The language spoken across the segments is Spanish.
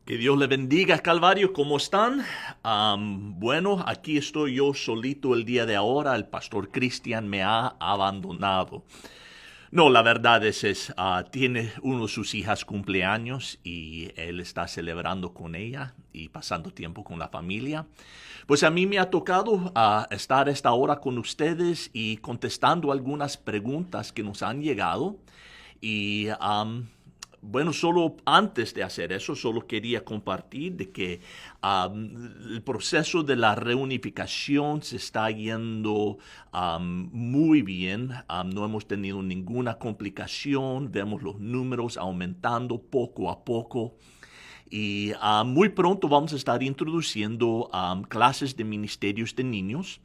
Que Dios le bendiga, Calvario. ¿Cómo están? Bueno, aquí estoy yo solito el día de ahora. El pastor Cristian me ha abandonado. No, la verdad tiene uno de sus hijas cumpleaños y él está celebrando con ella y pasando tiempo con la familia. Pues a mí me ha tocado estar a esta hora con ustedes y contestando algunas preguntas que nos han llegado. Y bueno, solo antes de hacer eso, solo quería compartir de que el proceso de la reunificación se está yendo muy bien. No hemos tenido ninguna complicación. Vemos los números aumentando poco a poco. Y muy pronto vamos a estar introduciendo clases de ministerios de niños.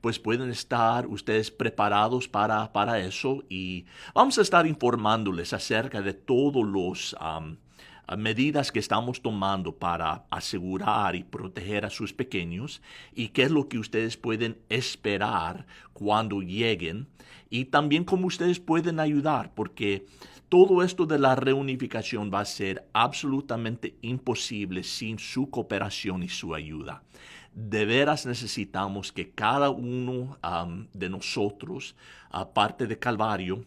Pues pueden estar ustedes preparados para eso y vamos a estar informándoles acerca de todos los medidas que estamos tomando para asegurar y proteger a sus pequeños y qué es lo que ustedes pueden esperar cuando lleguen y también cómo ustedes pueden ayudar, porque todo esto de la reunificación va a ser absolutamente imposible sin su cooperación y su ayuda. De veras necesitamos que cada uno de nosotros, aparte de Calvario,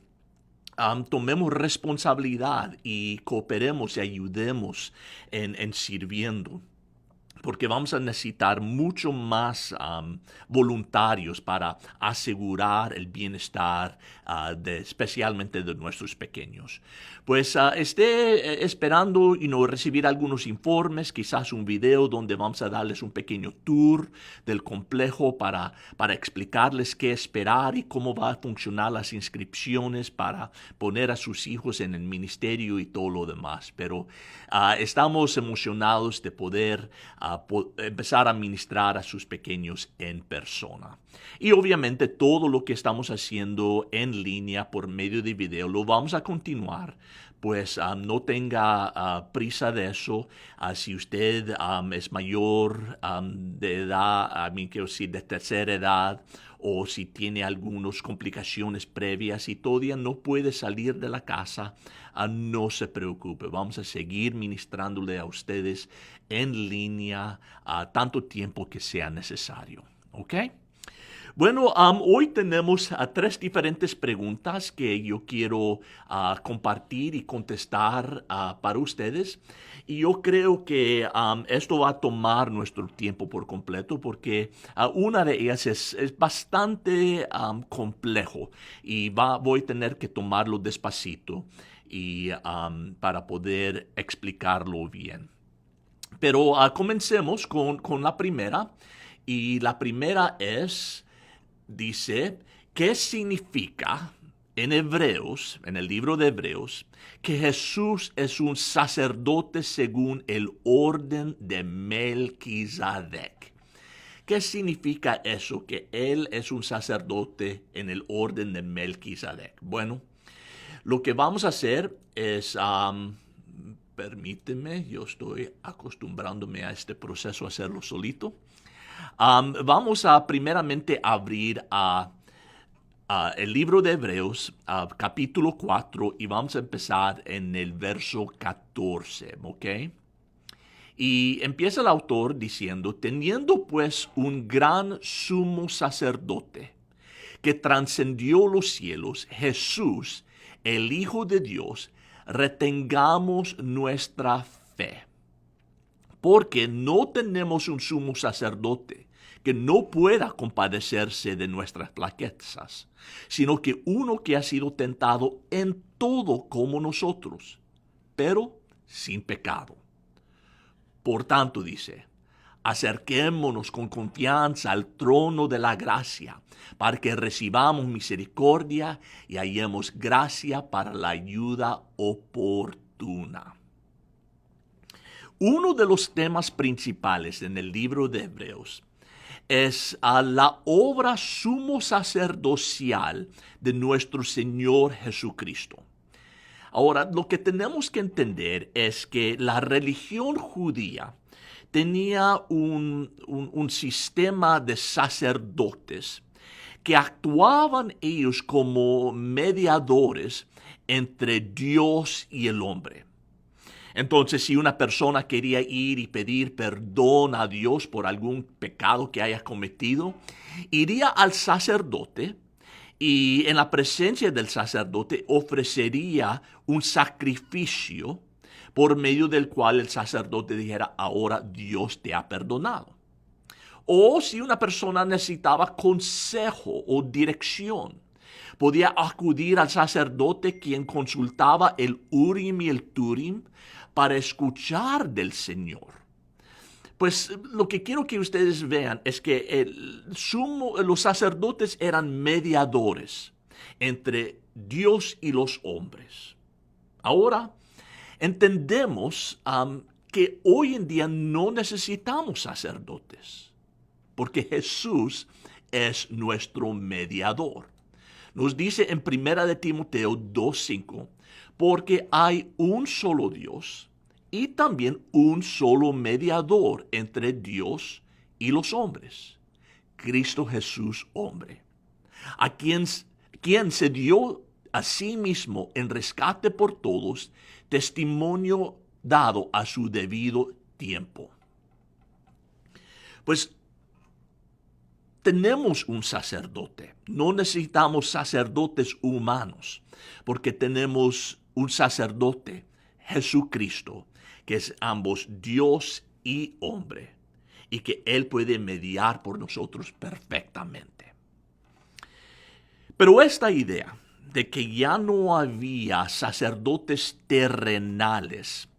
tomemos responsabilidad y cooperemos y ayudemos en sirviendo, porque vamos a necesitar mucho más voluntarios para asegurar el bienestar especialmente de nuestros pequeños. Pues esté esperando recibir algunos informes, quizás un video donde vamos a darles un pequeño tour del complejo para explicarles qué esperar y cómo va a funcionar las inscripciones para poner a sus hijos en el ministerio y todo lo demás. Pero estamos emocionados de poder empezar a ministrar a sus pequeños en persona. Y obviamente todo lo que estamos haciendo en línea por medio de video lo vamos a continuar. Pues no tenga prisa de eso. Si usted es mayor de edad, quiero decir de tercera edad, o si tiene algunas complicaciones previas y todavía no puede salir de la casa, no se preocupe. Vamos a seguir ministrándole a ustedes en línea tanto tiempo que sea necesario. ¿Ok? Bueno, hoy tenemos tres diferentes preguntas que yo quiero compartir y contestar para ustedes. Y yo creo que esto va a tomar nuestro tiempo por completo porque una de ellas es bastante complejo y voy a tener que tomarlo despacito y para poder explicarlo bien. Pero comencemos con la primera. Y la primera dice, ¿qué significa en Hebreos, en el libro de Hebreos, que Jesús es un sacerdote según el orden de Melquisedec? ¿Qué significa eso, que Él es un sacerdote en el orden de Melquisedec? Bueno, lo que vamos a hacer es, permíteme, yo estoy acostumbrándome a este proceso a hacerlo solito. Vamos a primeramente abrir el libro de Hebreos, capítulo 4, y vamos a empezar en el verso 14, ¿ok? Y empieza el autor diciendo, teniendo pues un gran sumo sacerdote que trascendió los cielos, Jesús, el Hijo de Dios, retengamos nuestra fe. Porque no tenemos un sumo sacerdote que no pueda compadecerse de nuestras flaquezas, sino que uno que ha sido tentado en todo como nosotros, pero sin pecado. Por tanto, dice, acerquémonos con confianza al trono de la gracia, para que recibamos misericordia y hallemos gracia para la ayuda oportuna. Uno de los temas principales en el libro de Hebreos es la obra sumo sacerdotal de nuestro Señor Jesucristo. Ahora, lo que tenemos que entender es que la religión judía tenía un sistema de sacerdotes que actuaban ellos como mediadores entre Dios y el hombre. Entonces, si una persona quería ir y pedir perdón a Dios por algún pecado que haya cometido, iría al sacerdote y en la presencia del sacerdote ofrecería un sacrificio por medio del cual el sacerdote dijera, ahora Dios te ha perdonado. O si una persona necesitaba consejo o dirección, podía acudir al sacerdote quien consultaba el Urim y el Turim para escuchar del Señor. Pues lo que quiero que ustedes vean es que los sacerdotes eran mediadores entre Dios y los hombres. Ahora entendemos que hoy en día no necesitamos sacerdotes, porque Jesús es nuestro mediador. Nos dice en 1 de Timoteo 2:5, porque hay un solo Dios y también un solo mediador entre Dios y los hombres, Cristo Jesús hombre, a quien se dio a sí mismo en rescate por todos, testimonio dado a su debido tiempo. Pues tenemos un sacerdote. No necesitamos sacerdotes humanos, porque tenemos un sacerdote, Jesucristo, que es ambos Dios y hombre, y que Él puede mediar por nosotros perfectamente. Pero esta idea de que ya no había sacerdotes terrenales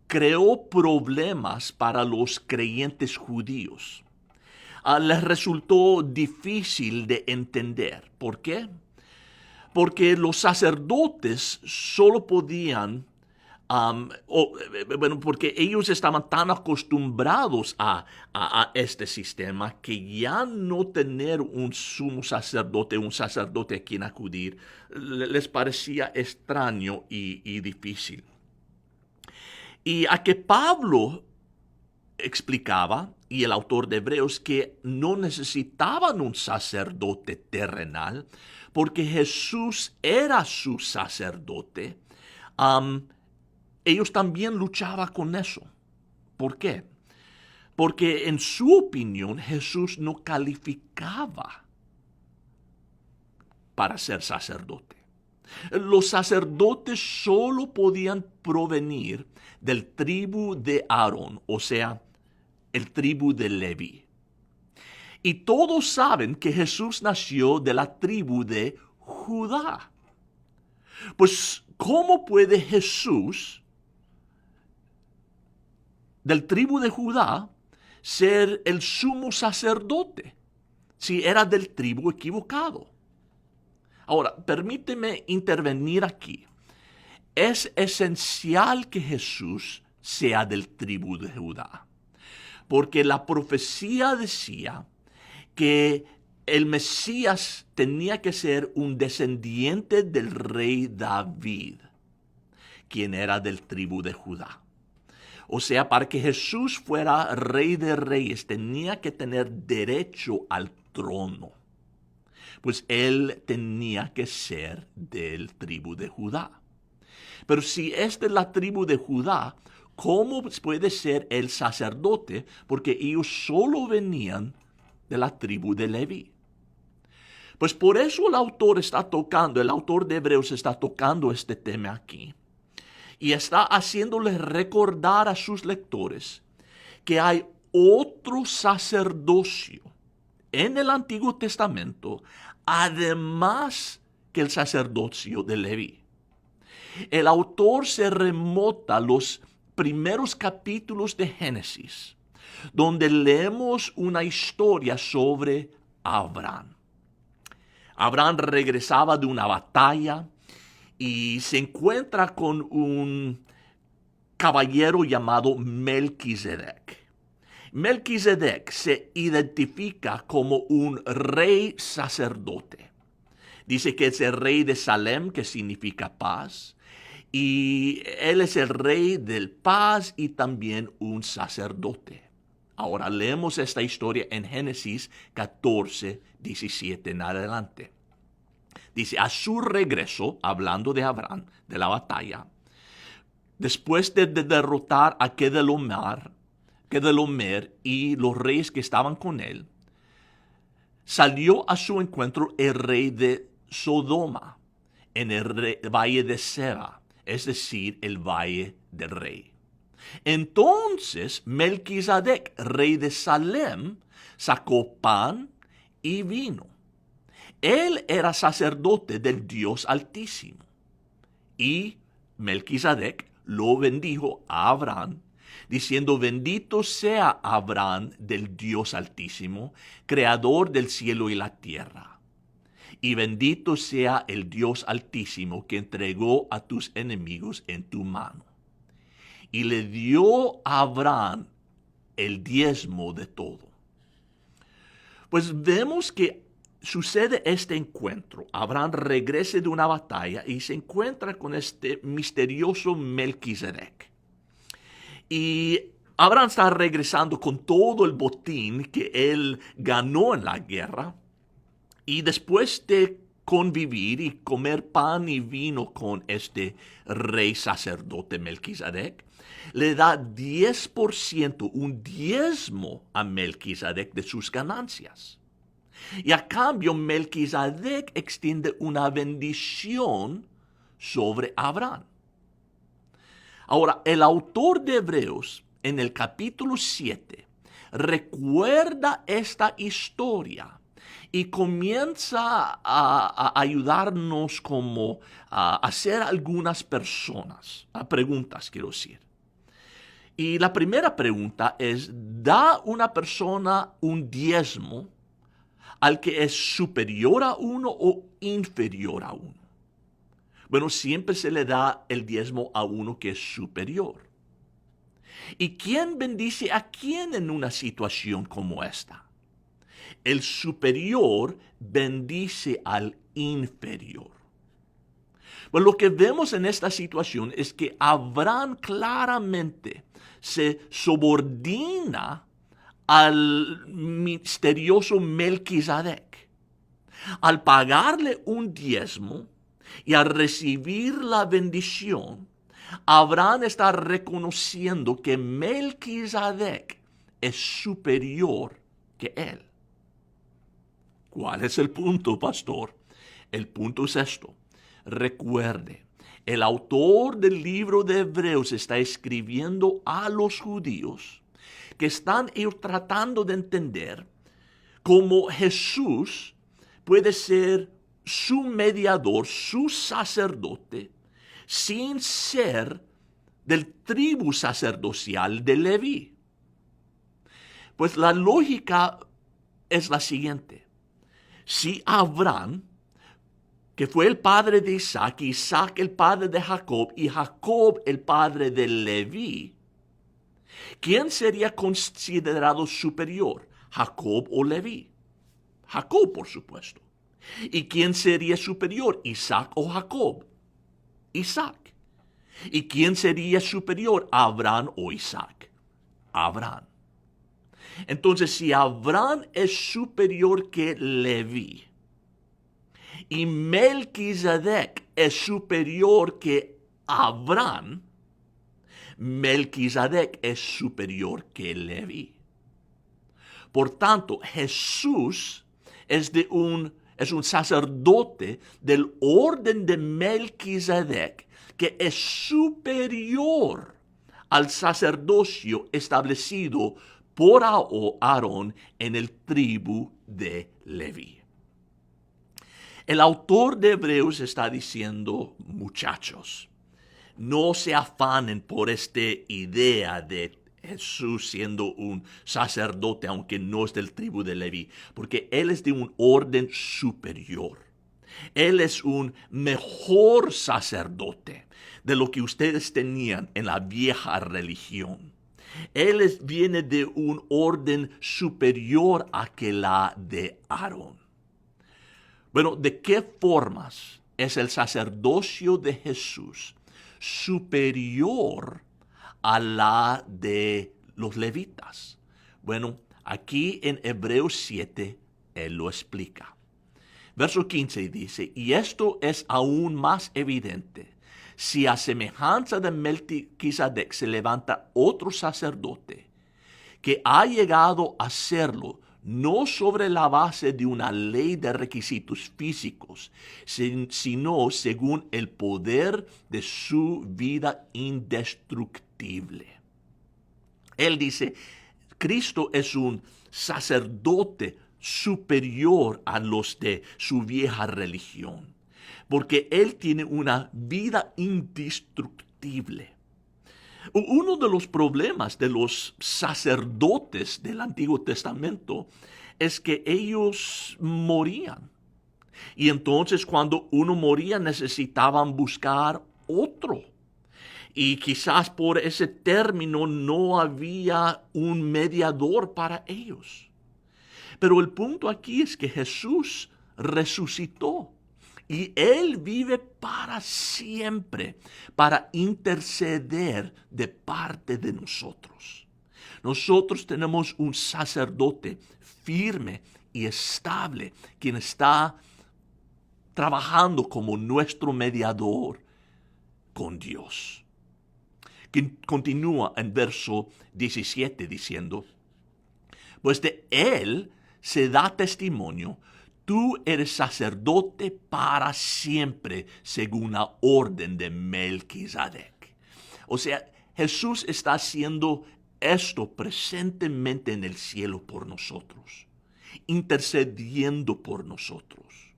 creó problemas para los creyentes judíos. Les resultó difícil de entender. ¿Por qué? Porque los sacerdotes solo podían, porque ellos estaban tan acostumbrados a este sistema que ya no tener un sumo sacerdote, un sacerdote a quien acudir, les parecía extraño y difícil. Y a que Pablo explicaba, y el autor de Hebreos, que no necesitaban un sacerdote terrenal, porque Jesús era su sacerdote, ellos también luchaban con eso. ¿Por qué? Porque en su opinión Jesús no calificaba para ser sacerdote. Los sacerdotes solo podían provenir del tribu de Aarón, o sea, el tribu de Leví. Y todos saben que Jesús nació de la tribu de Judá. Pues, ¿cómo puede Jesús, del tribu de Judá, ser el sumo sacerdote si era del tribu equivocado? Ahora, permíteme intervenir aquí. Es esencial que Jesús sea del tribu de Judá, porque la profecía decía que el Mesías tenía que ser un descendiente del rey David, quien era del tribu de Judá. O sea, para que Jesús fuera rey de reyes, tenía que tener derecho al trono. Pues él tenía que ser del tribu de Judá. Pero si es de la tribu de Judá, ¿cómo puede ser el sacerdote? Porque ellos solo venían de la tribu de Leví. Pues por eso el autor de Hebreos está tocando este tema aquí. Y está haciéndole recordar a sus lectores que hay otro sacerdocio en el Antiguo Testamento, además que el sacerdocio de Leví. El autor se remota a los primeros capítulos de Génesis, donde leemos una historia sobre Abraham. Abraham regresaba de una batalla y se encuentra con un caballero llamado Melquisedec. Melquisedec se identifica como un rey sacerdote. Dice que es el rey de Salem, que significa paz. Y él es el rey del paz y también un sacerdote. Ahora leemos esta historia en Génesis 14, 17 en adelante. Dice, a su regreso, hablando de Abraham, de la batalla, después de derrotar a Kedorlaomer y los reyes que estaban con él, salió a su encuentro el rey de Sodoma en el valle de Seba, es decir, el valle del rey. Entonces Melquisedec, rey de Salem, sacó pan y vino. Él era sacerdote del Dios Altísimo. Y Melquisedec lo bendijo a Abraham, diciendo: bendito sea Abraham del Dios Altísimo, creador del cielo y la tierra. Y bendito sea el Dios Altísimo que entregó a tus enemigos en tu mano. Y le dio a Abraham el diezmo de todo. Pues vemos que sucede este encuentro. Abraham regresa de una batalla y se encuentra con este misterioso Melquisedec. Y Abraham está regresando con todo el botín que él ganó en la guerra. Y después de convivir y comer pan y vino con este rey sacerdote Melquisedec, le da 10%, un diezmo a Melquisedec de sus ganancias. Y a cambio, Melquisedec extiende una bendición sobre Abraham. Ahora, el autor de Hebreos, en el capítulo 7, recuerda esta historia y comienza a ayudarnos como a hacer algunas preguntas, quiero decir. Y la primera pregunta es: ¿da una persona un diezmo al que es superior a uno o inferior a uno? Bueno, siempre se le da el diezmo a uno que es superior. ¿Y quién bendice a quién en una situación como esta? El superior bendice al inferior. Bueno, lo que vemos en esta situación es que Abraham claramente se subordina al misterioso Melquisedec. Al pagarle un diezmo y al recibir la bendición, Abraham está reconociendo que Melquisedec es superior que él. ¿Cuál es el punto, pastor? El punto es esto. Recuerde, el autor del libro de Hebreos está escribiendo a los judíos que están tratando de entender cómo Jesús puede ser su mediador, su sacerdote, sin ser del tribu sacerdotal de Leví. Pues la lógica es la siguiente. Si Abraham, que fue el padre de Isaac, Isaac el padre de Jacob y Jacob el padre de Leví, ¿quién sería considerado superior, Jacob o Leví? Jacob, por supuesto. ¿Y quién sería superior, Isaac o Jacob? Isaac. ¿Y quién sería superior, Abraham o Isaac? Abraham. Entonces, si Abraham es superior que Leví y Melquisedec es superior que Abraham, Melquisedec es superior que Leví. Por tanto, Jesús es un sacerdote del orden de Melquisedec que es superior al sacerdocio establecido por Aarón en el tribu de Leví. El autor de Hebreos está diciendo: muchachos, no se afanen por esta idea de Jesús siendo un sacerdote, aunque no es del tribu de Leví, porque él es de un orden superior. Él es un mejor sacerdote de lo que ustedes tenían en la vieja religión. Él viene de un orden superior a que la de Aarón. Bueno, ¿de qué formas es el sacerdocio de Jesús superior a la de los levitas? Bueno, aquí en Hebreos 7, él lo explica. Verso 15 dice: y esto es aún más evidente si a semejanza de Melquisedec se levanta otro sacerdote que ha llegado a serlo, no sobre la base de una ley de requisitos físicos, sino según el poder de su vida indestructible. Él dice, Cristo es un sacerdote superior a los de su vieja religión, porque Él tiene una vida indestructible. Uno de los problemas de los sacerdotes del Antiguo Testamento es que ellos morían. Y entonces cuando uno moría necesitaban buscar otro. Y quizás por ese término no había un mediador para ellos. Pero el punto aquí es que Jesús resucitó. Y Él vive para siempre, para interceder de parte de nosotros. Nosotros tenemos un sacerdote firme y estable, quien está trabajando como nuestro mediador con Dios. Quien continúa en verso 17 diciendo, pues de Él se da testimonio, tú eres sacerdote para siempre, según la orden de Melquisedec. O sea, Jesús está haciendo esto presentemente en el cielo por nosotros, intercediendo por nosotros,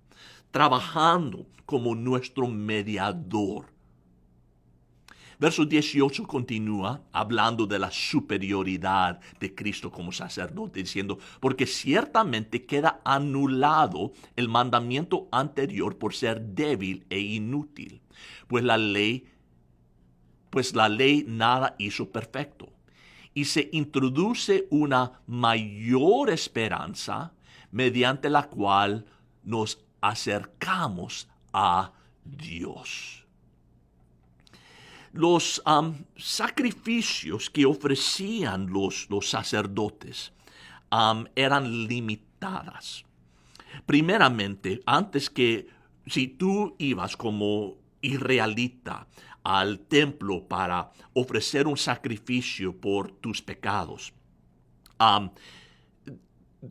trabajando como nuestro mediador. Verso 18 continúa hablando de la superioridad de Cristo como sacerdote, diciendo, porque ciertamente queda anulado el mandamiento anterior por ser débil e inútil, pues la ley nada hizo perfecto. Y se introduce una mayor esperanza mediante la cual nos acercamos a Dios. Los sacrificios que ofrecían los sacerdotes eran limitadas. Primeramente, si tú ibas como israelita al templo para ofrecer un sacrificio por tus pecados,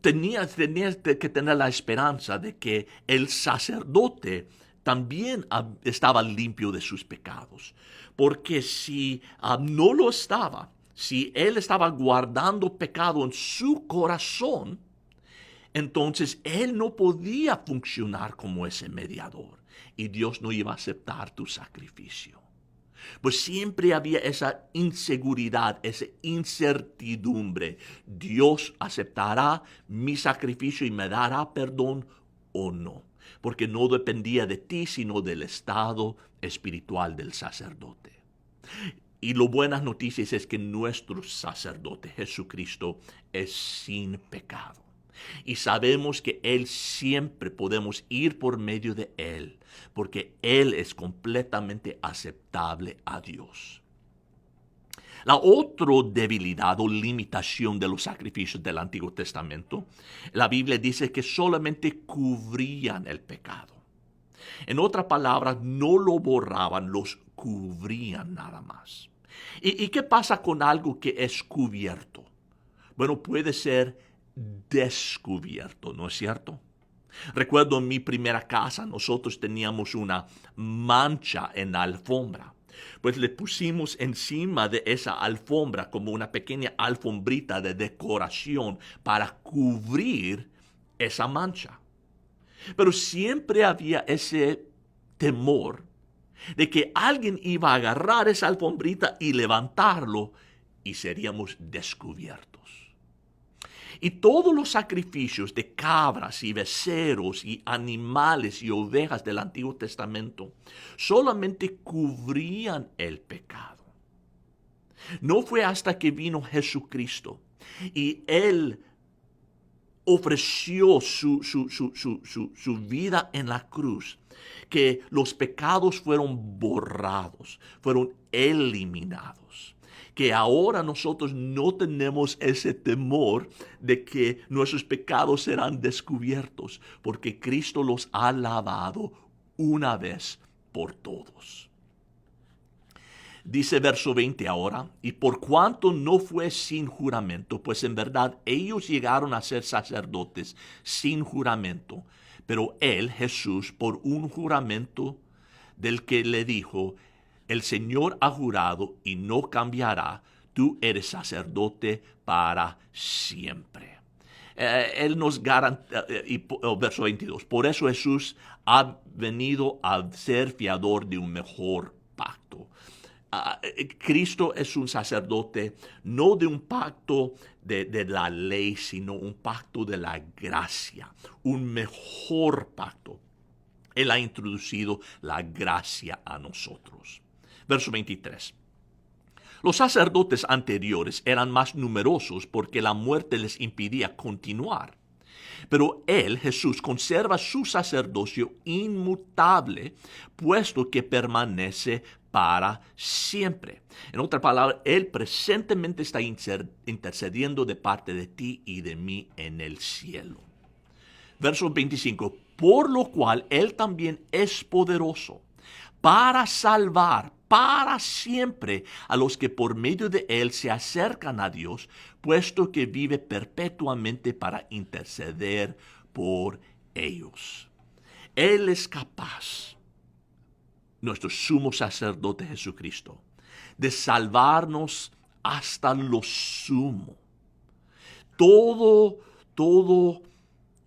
tenías que tener la esperanza de que el sacerdote también estaba limpio de sus pecados. Porque si no lo estaba, si él estaba guardando pecado en su corazón, entonces él no podía funcionar como ese mediador. Y Dios no iba a aceptar tu sacrificio. Pues siempre había esa inseguridad, esa incertidumbre. ¿Dios aceptará mi sacrificio y me dará perdón o no? Porque no dependía de ti, sino del estado espiritual del sacerdote. Y lo buenas noticias es que nuestro sacerdote, Jesucristo, es sin pecado. Y sabemos que Él siempre podemos ir por medio de Él, porque Él es completamente aceptable a Dios. La otra debilidad o limitación de los sacrificios del Antiguo Testamento, la Biblia dice que solamente cubrían el pecado. En otras palabras, no lo borraban, los cubrían nada más. ¿Y qué pasa con algo que es cubierto? Bueno, puede ser descubierto, ¿no es cierto? Recuerdo en mi primera casa, nosotros teníamos una mancha en la alfombra. Pues le pusimos encima de esa alfombra como una pequeña alfombrita de decoración para cubrir esa mancha. Pero siempre había ese temor de que alguien iba a agarrar esa alfombrita y levantarlo y seríamos descubiertos. Y todos los sacrificios de cabras y becerros y animales y ovejas del Antiguo Testamento solamente cubrían el pecado. No fue hasta que vino Jesucristo y Él ofreció su vida en la cruz que los pecados fueron borrados, fueron eliminados. Que ahora nosotros no tenemos ese temor de que nuestros pecados serán descubiertos, porque Cristo los ha lavado una vez por todos. Dice verso 20 ahora, y por cuanto no fue sin juramento, pues en verdad ellos llegaron a ser sacerdotes sin juramento, pero él, Jesús, por un juramento del que le dijo, el Señor ha jurado y no cambiará, tú eres sacerdote para siempre. Él nos garantiza, verso 22, por eso Jesús ha venido a ser fiador de un mejor pacto. Cristo es un sacerdote no de un pacto de la ley, sino un pacto de la gracia, un mejor pacto. Él ha introducido la gracia a nosotros. Verso 23. Los sacerdotes anteriores eran más numerosos porque la muerte les impedía continuar. Pero él, Jesús, conserva su sacerdocio inmutable, puesto que permanece para siempre. En otra palabra, él presentemente está intercediendo de parte de ti y de mí en el cielo. Verso 25, por lo cual él también es poderoso para salvar para siempre a los que por medio de él se acercan a Dios, puesto que vive perpetuamente para interceder por ellos. Él es capaz, nuestro sumo sacerdote Jesucristo, de salvarnos hasta lo sumo. Todo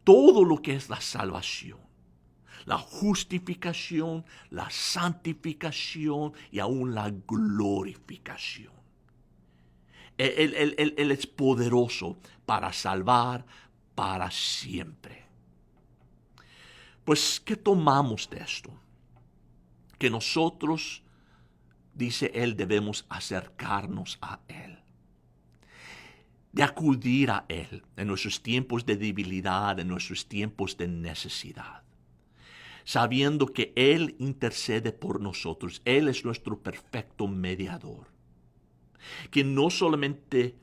lo que es la salvación, la justificación, la santificación y aún la glorificación. Él es poderoso para salvar para siempre. Pues, ¿qué tomamos de esto? Que nosotros, dice él, debemos acercarnos a él, de acudir a él en nuestros tiempos de debilidad, en nuestros tiempos de necesidad, sabiendo que él intercede por nosotros. Él es nuestro perfecto mediador, que no solamente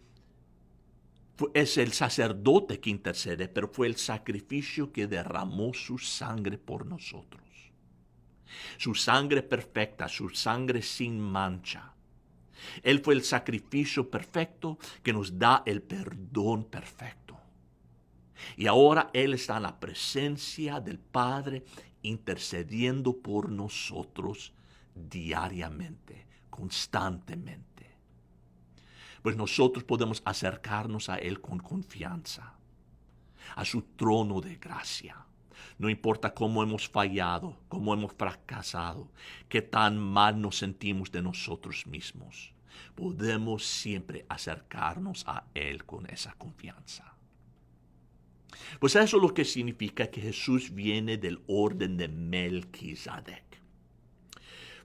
es el sacerdote que intercede, pero fue el sacrificio que derramó su sangre por nosotros. Su sangre perfecta, su sangre sin mancha. Él fue el sacrificio perfecto que nos da el perdón perfecto. Y ahora Él está en la presencia del Padre intercediendo por nosotros diariamente, constantemente. Pues nosotros podemos acercarnos a Él con confianza, a su trono de gracia. No importa cómo hemos fallado, cómo hemos fracasado, qué tan mal nos sentimos de nosotros mismos. Podemos siempre acercarnos a Él con esa confianza. Pues eso es lo que significa que Jesús viene del orden de Melquisedec.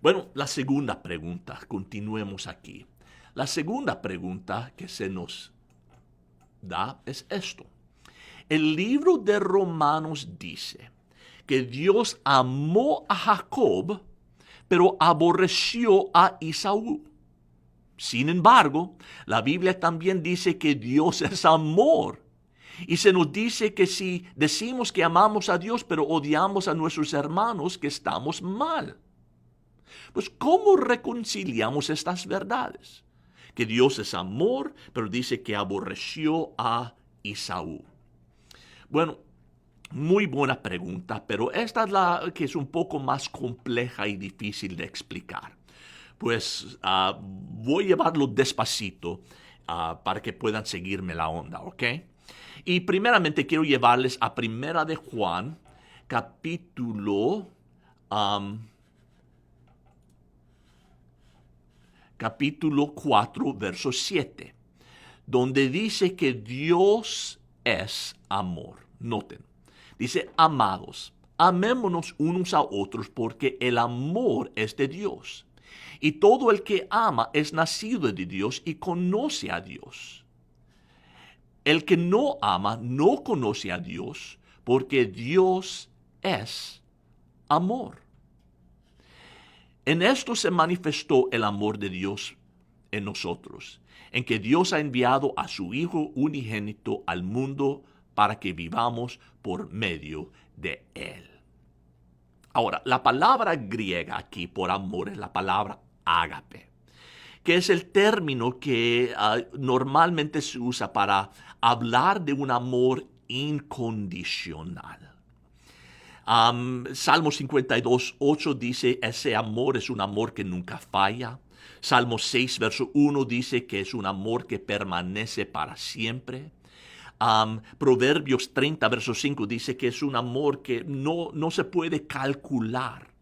Bueno, la segunda pregunta, continuemos aquí. La segunda pregunta que se nos da es esto. El libro de Romanos dice que Dios amó a Jacob, pero aborreció a Esaú. Sin embargo, la Biblia también dice que Dios es amor. Y se nos dice que si decimos que amamos a Dios, pero odiamos a nuestros hermanos, que estamos mal. Pues, ¿cómo reconciliamos estas verdades? Que Dios es amor, pero dice que aborreció a Esaú. Bueno, muy buena pregunta, pero esta es la que es un poco más compleja y difícil de explicar. Pues voy a llevarlo despacito para que puedan seguirme la onda, ¿ok? Y primeramente quiero llevarles a Primera de Juan, capítulo 4, verso 7, donde dice que Dios es amor. Noten, dice, amados, amémonos unos a otros porque el amor es de Dios. Y todo el que ama es nacido de Dios y conoce a Dios. El que no ama no conoce a Dios, porque Dios es amor. En esto se manifestó el amor de Dios en nosotros, en que Dios ha enviado a su Hijo unigénito al mundo para que vivamos por medio de Él. Ahora, la palabra griega aquí por amor es la palabra ágape. que es el término que normalmente se usa para hablar de un amor incondicional. Salmo 52:8 dice, ese amor es un amor que nunca falla. Salmo 6, verso 1 dice que es un amor que permanece para siempre. Proverbios 30, verso 5 dice que es un amor que no se puede calcular.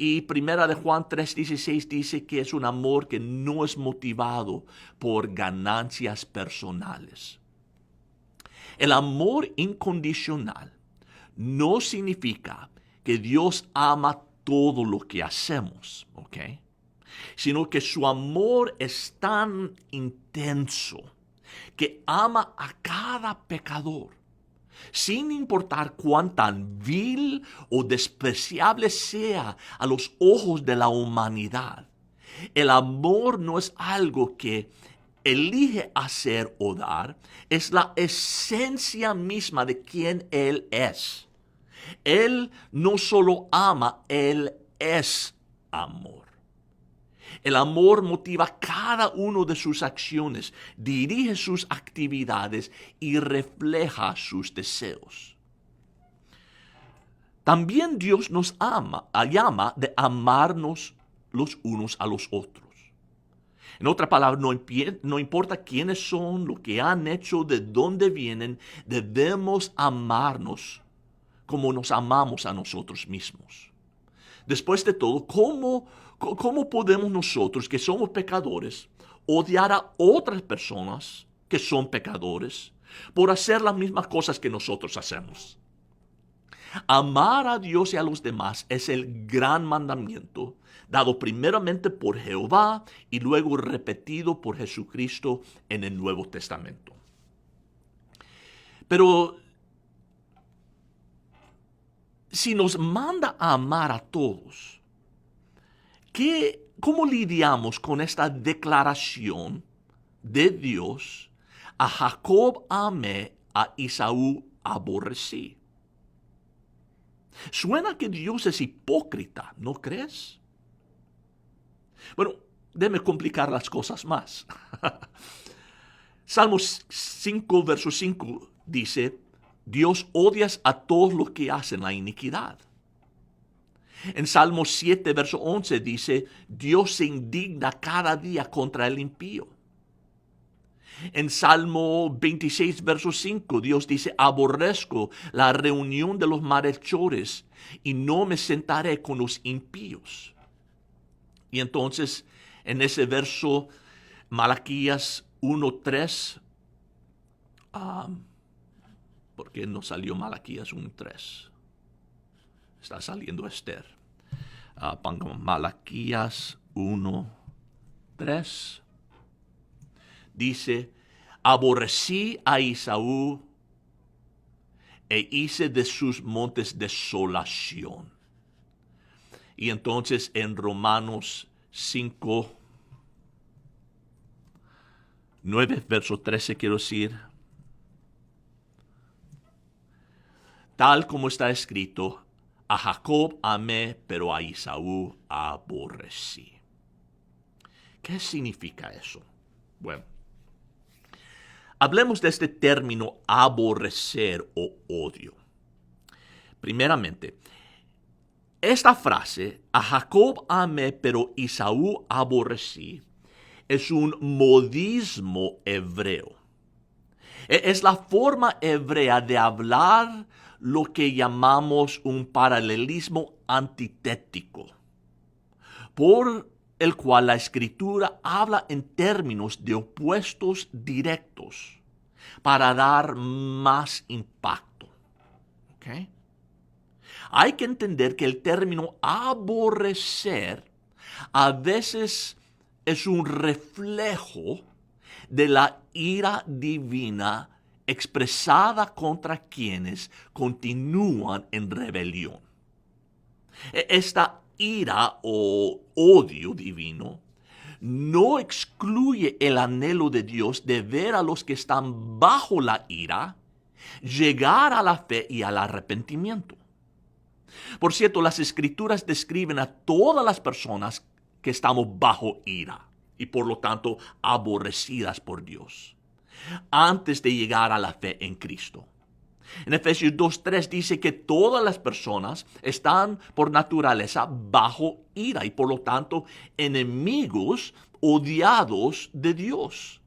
Y Primera de Juan 3:16 dice que es un amor que no es motivado por ganancias personales. El amor incondicional no significa que Dios ama todo lo que hacemos, ¿ok? Sino que su amor es tan intenso que ama a cada pecador, sin importar cuán tan vil o despreciable sea a los ojos de la humanidad. El amor no es algo que elige hacer o dar, es la esencia misma de quien Él es. Él no solo ama, Él es amor. El amor motiva cada una de sus acciones, dirige sus actividades y refleja sus deseos. También Dios nos llama de amarnos los unos a los otros. En otras palabras, no importa quiénes son, lo que han hecho, de dónde vienen, debemos amarnos como nos amamos a nosotros mismos. Después de todo, ¿cómo podemos nosotros, que somos pecadores, odiar a otras personas que son pecadores por hacer las mismas cosas que nosotros hacemos? Amar a Dios y a los demás es el gran mandamiento, dado primeramente por Jehová y luego repetido por Jesucristo en el Nuevo Testamento. Pero si nos manda a amar a todos, ¿cómo lidiamos con esta declaración de Dios? A Jacob amé, a Esaú aborrecí. Suena que Dios es hipócrita, ¿no crees? Bueno, déjame complicar las cosas más. Salmos 5, verso 5 dice, Dios odia a todos los que hacen la iniquidad. En Salmos 7, verso 11 dice, Dios se indigna cada día contra el impío. En Salmo 26, verso 5, Dios dice, aborrezco la reunión de los malhechores y no me sentaré con los impíos. Y entonces, en ese verso, Malaquías 1:3, ¿por qué no salió Malaquías 1:3? Está saliendo Esther. Pongamos Malaquías 1:3. Dice, aborrecí a Esaú e hice de sus montes desolación. Y entonces en Romanos 5:9, verso 13 quiero decir, tal como está escrito, a Jacob amé, pero a Esaú aborrecí. ¿Qué significa eso? Bueno, hablemos de este término aborrecer o odio. Primeramente, esta frase, a Jacob amé, pero Esaú aborrecí, es un modismo hebreo. Es la forma hebrea de hablar lo que llamamos un paralelismo antitético, por el cual la Escritura habla en términos de opuestos directos para dar más impacto. ¿Okay? Hay que entender que el término aborrecer a veces es un reflejo de la ira divina expresada contra quienes continúan en rebelión. Esta ira o odio divino no excluye el anhelo de Dios de ver a los que están bajo la ira llegar a la fe y al arrepentimiento. Por cierto, las Escrituras describen a todas las personas que estamos bajo ira. y por lo tanto aborrecidas por Dios, antes de llegar a la fe en Cristo. En Efesios 2:3 dice que todas las personas están por naturaleza bajo ira y por lo tanto enemigos, odiados de Dios.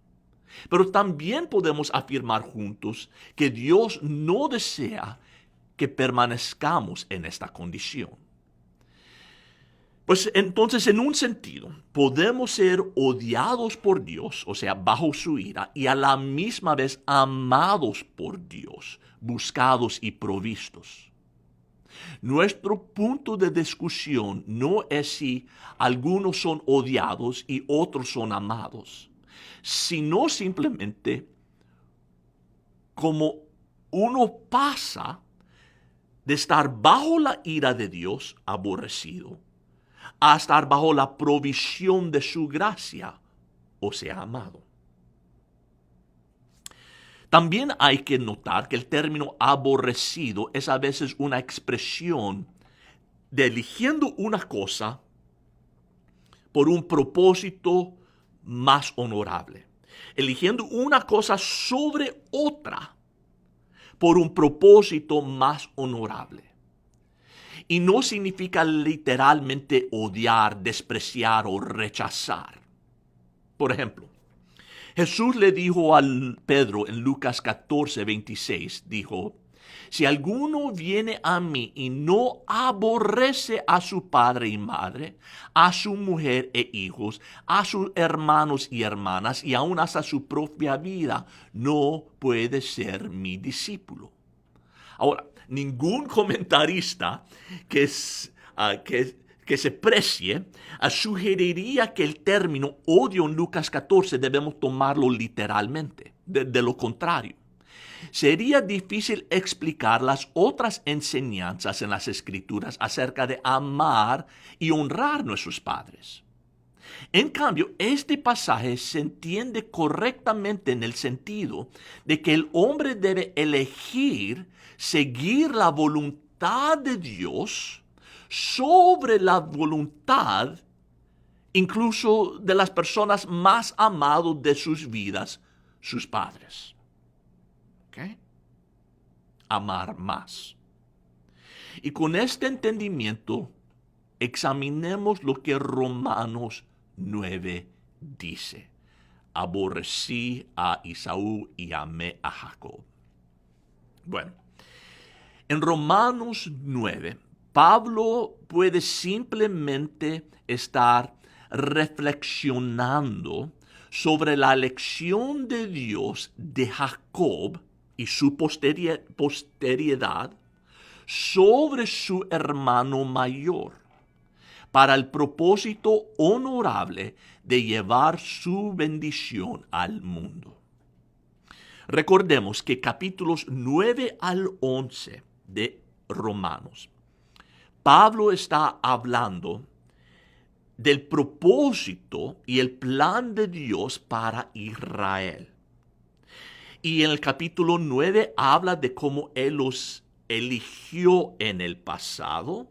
Pero también podemos afirmar juntos que Dios no desea que permanezcamos en esta condición. Pues entonces, en un sentido, podemos ser odiados por Dios, o sea, bajo su ira, y a la misma vez amados por Dios, buscados y provistos. Nuestro punto de discusión no es si algunos son odiados y otros son amados, sino simplemente como uno pasa de estar bajo la ira de Dios, aborrecido, a estar bajo la provisión de su gracia, o sea, amado. También hay que notar que el término aborrecido es a veces una expresión de eligiendo una cosa por un propósito más honorable. Eligiendo una cosa sobre otra por un propósito más honorable. Y no significa literalmente odiar, despreciar o rechazar. Por ejemplo, Jesús le dijo a Pedro en Lucas 14:26, dijo, si alguno viene a mí y no aborrece a su padre y madre, a su mujer e hijos, a sus hermanos y hermanas y aún hasta su propia vida, no puede ser mi discípulo. Ahora, ningún comentarista que se precie sugeriría que el término odio en Lucas 14 debemos tomarlo literalmente. De lo contrario, sería difícil explicar las otras enseñanzas en las Escrituras acerca de amar y honrar a nuestros padres. En cambio, este pasaje se entiende correctamente en el sentido de que el hombre debe elegir seguir la voluntad de Dios sobre la voluntad incluso de las personas más amadas de sus vidas, sus padres. ¿Ok? Amar más. Y con este entendimiento, examinemos lo que Romanos 9 dice. Aborrecí a Esaú y amé a Jacob. Bueno, en Romanos 9, Pablo puede simplemente estar reflexionando sobre la elección de Dios de Jacob y su posteridad sobre su hermano mayor, para el propósito honorable de llevar su bendición al mundo. Recordemos que capítulos 9 al 11 de Romanos, Pablo está hablando del propósito y el plan de Dios para Israel. Y en el capítulo 9 habla de cómo Él los eligió en el pasado.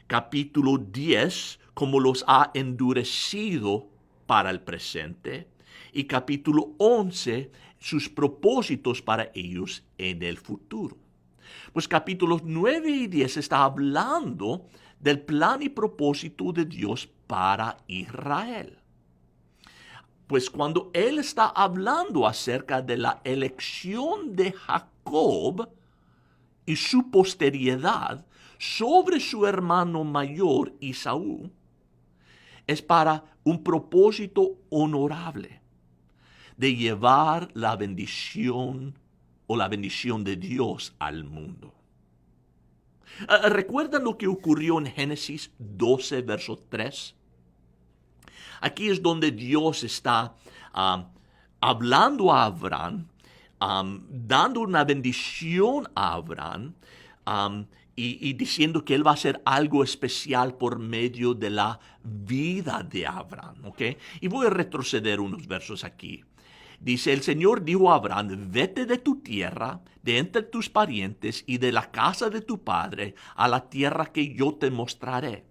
Capítulo 10, cómo los ha endurecido para el presente. Y capítulo 11, sus propósitos para ellos en el futuro. Pues capítulos 9 y 10 está hablando del plan y propósito de Dios para Israel. Pues cuando él está hablando acerca de la elección de Jacob y su posteridad sobre su hermano mayor Esaú, es para un propósito honorable de llevar la bendición o la bendición de Dios al mundo. ¿Recuerdan lo que ocurrió en Génesis 12, verso 3? Aquí es donde Dios está hablando a Abraham, dando una bendición a Abraham y diciendo que él va a hacer algo especial por medio de la vida de Abraham. ¿Okay? Y voy a retroceder unos versos aquí. Dice, el Señor dijo a Abraham, vete de tu tierra, de entre tus parientes y de la casa de tu padre, a la tierra que yo te mostraré.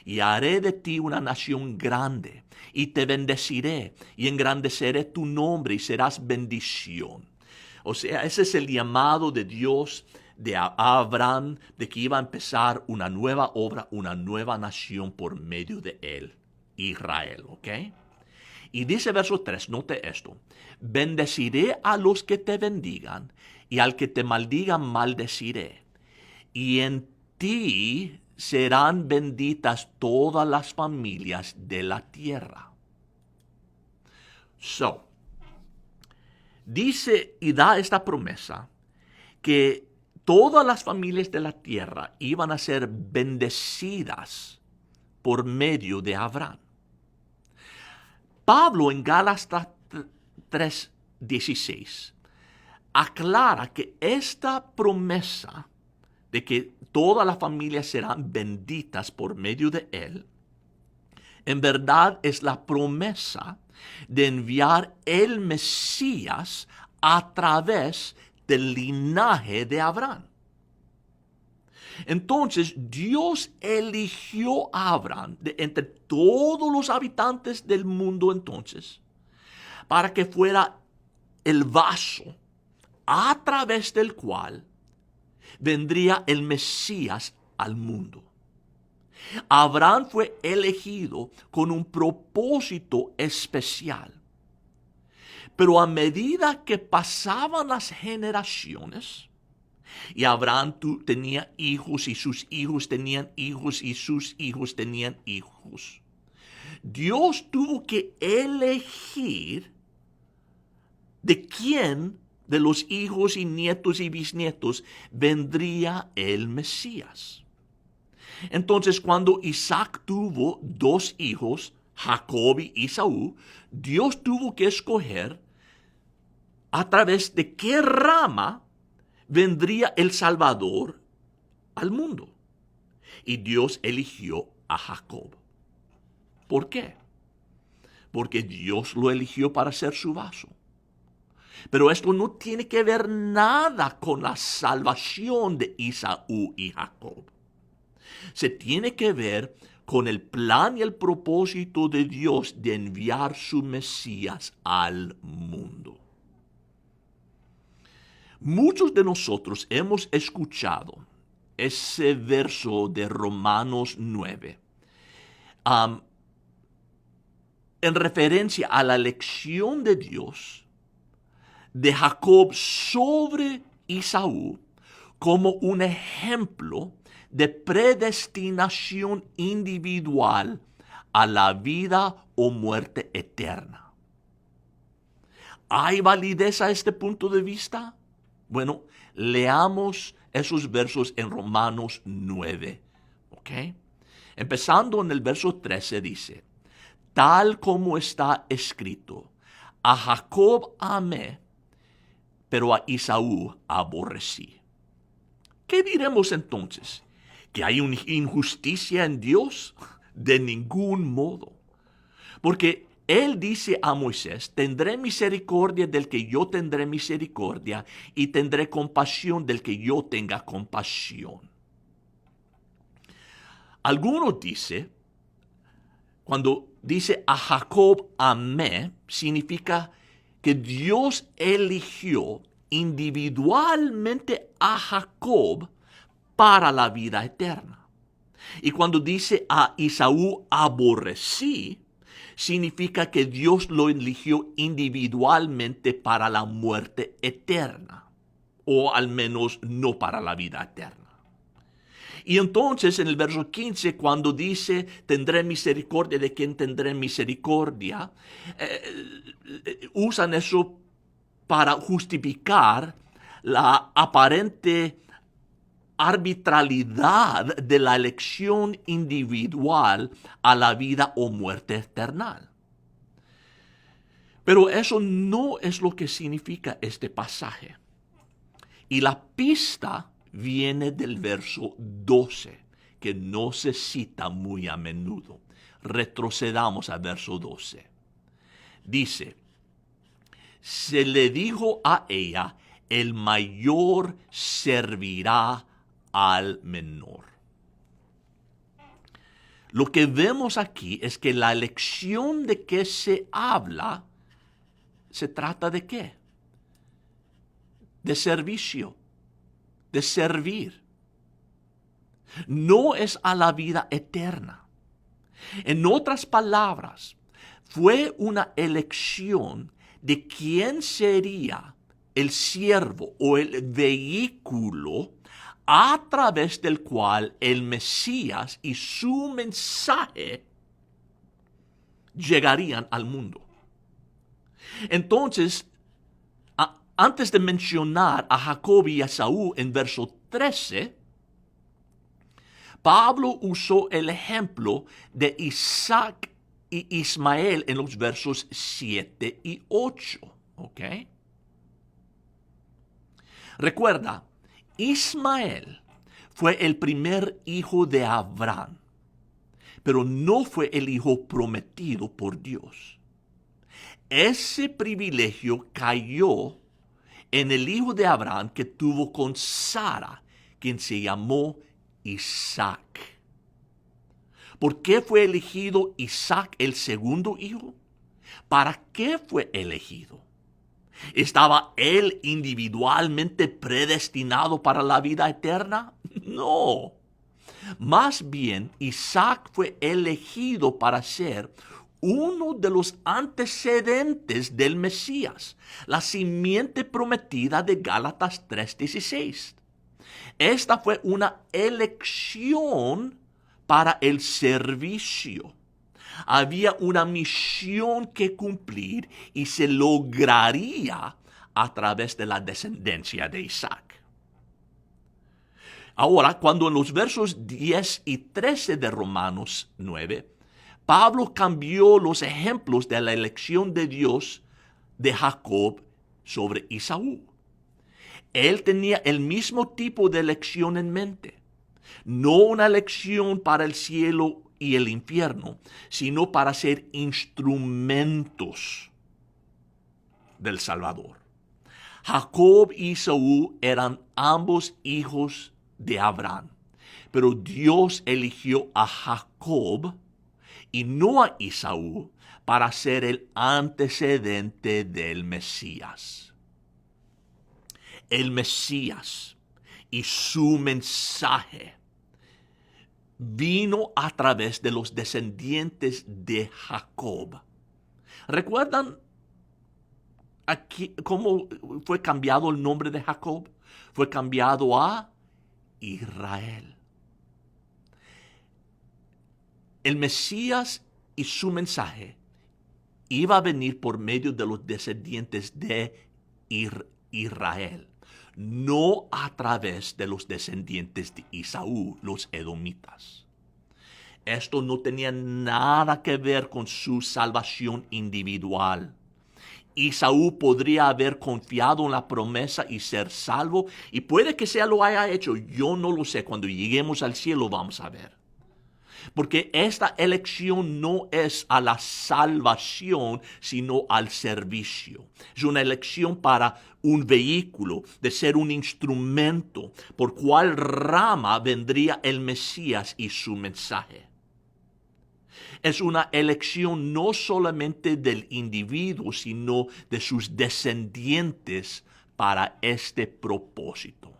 y haré de ti una nación grande, y te bendeciré, y engrandeceré tu nombre, y serás bendición. O sea, ese es el llamado de Dios a Abraham, de que iba a empezar una nueva obra, una nueva nación por medio de él, Israel, ¿ok? Y dice verso 3, note esto: bendeciré a los que te bendigan, y al que te maldiga maldeciré. Y en ti serán benditas todas las familias de la tierra. Dice y da esta promesa que todas las familias de la tierra iban a ser bendecidas por medio de Abraham. Pablo en Gálatas 3:16 aclara que esta promesa de que todas las familias serán benditas por medio de él, en verdad es la promesa de enviar el Mesías a través del linaje de Abraham. Entonces Dios eligió a Abraham de entre todos los habitantes del mundo entonces, para que fuera el vaso a través del cual vendría el Mesías al mundo. Abraham fue elegido con un propósito especial. Pero a medida que pasaban las generaciones, y Abraham tenía hijos, y sus hijos tenían hijos, y sus hijos tenían hijos, Dios tuvo que elegir de quién de los hijos y nietos y bisnietos vendría el Mesías. Entonces, cuando Isaac tuvo 2 hijos, Jacob y Esaú, Dios tuvo que escoger a través de qué rama vendría el Salvador al mundo. Y Dios eligió a Jacob. ¿Por qué? Porque Dios lo eligió para ser su vaso. Pero esto no tiene que ver nada con la salvación de Esaú y Jacob. Se tiene que ver con el plan y el propósito de Dios de enviar su Mesías al mundo. Muchos de nosotros hemos escuchado ese verso de Romanos 9 en referencia a la elección de Dios de Jacob sobre Esaú como un ejemplo de predestinación individual a la vida o muerte eterna. ¿Hay validez a este punto de vista? Bueno, leamos esos versos en Romanos 9, ¿ok? Empezando en el verso 13 dice: tal como está escrito, a Jacob amé, pero a Esaú aborrecí. ¿Qué diremos entonces? ¿Que hay una injusticia en Dios? De ningún modo. Porque Él dice a Moisés: tendré misericordia del que yo tendré misericordia, y tendré compasión del que yo tenga compasión. Algunos dicen, cuando dice a Jacob amé, significa que Dios eligió individualmente a Jacob para la vida eterna. Y cuando dice a Esaú aborrecí, significa que Dios lo eligió individualmente para la muerte eterna, o al menos no para la vida eterna. Y entonces en el verso 15, cuando dice tendré misericordia de quien tendré misericordia, usan eso para justificar la aparente arbitrariedad de la elección individual a la vida o muerte eterna. Pero eso no es lo que significa este pasaje. Y la pista viene del verso 12, que no se cita muy a menudo. Retrocedamos al verso 12. Dice: se le dijo a ella, el mayor servirá al menor. Lo que vemos aquí es que la elección de que se habla, se trata de qué? De servicio, de servir. No es a la vida eterna. En otras palabras, fue una elección de quién sería el siervo o el vehículo a través del cual el Mesías y su mensaje llegarían al mundo. Entonces, antes de mencionar a Jacob y a Esaú en verso 13, Pablo usó el ejemplo de Isaac y Ismael en los versos 7 y 8. ¿Ok? Recuerda, Ismael fue el primer hijo de Abraham, pero no fue el hijo prometido por Dios. Ese privilegio cayó en el hijo de Abraham que tuvo con Sara, quien se llamó Isaac. ¿Por qué fue elegido Isaac el segundo hijo? ¿Para qué fue elegido? ¿Estaba él individualmente predestinado para la vida eterna? No. Más bien, Isaac fue elegido para ser uno de los antecedentes del Mesías, la simiente prometida de Gálatas 3:16. Esta fue una elección para el servicio. Había una misión que cumplir y se lograría a través de la descendencia de Isaac. Ahora, cuando en los versos 10 y 13 de Romanos 9, Pablo cambió los ejemplos de la elección de Dios de Jacob sobre Esaú. Él tenía el mismo tipo de elección en mente. No una elección para el cielo y el infierno, sino para ser instrumentos del Salvador. Jacob y Esaú eran ambos hijos de Abraham, pero Dios eligió a Jacob y no a Esaú para ser el antecedente del Mesías. El Mesías y su mensaje vino a través de los descendientes de Jacob. ¿Recuerdan aquí cómo fue cambiado el nombre de Jacob? Fue cambiado a Israel. El Mesías y su mensaje iba a venir por medio de los descendientes de Israel, no a través de los descendientes de Esaú, los edomitas. Esto no tenía nada que ver con su salvación individual. Esaú podría haber confiado en la promesa y ser salvo, y puede que sea lo haya hecho, yo no lo sé. Cuando lleguemos al cielo vamos a ver. Porque esta elección no es a la salvación, sino al servicio. Es una elección para un vehículo, de ser un instrumento por cual rama vendría el Mesías y su mensaje. Es una elección no solamente del individuo, sino de sus descendientes para este propósito.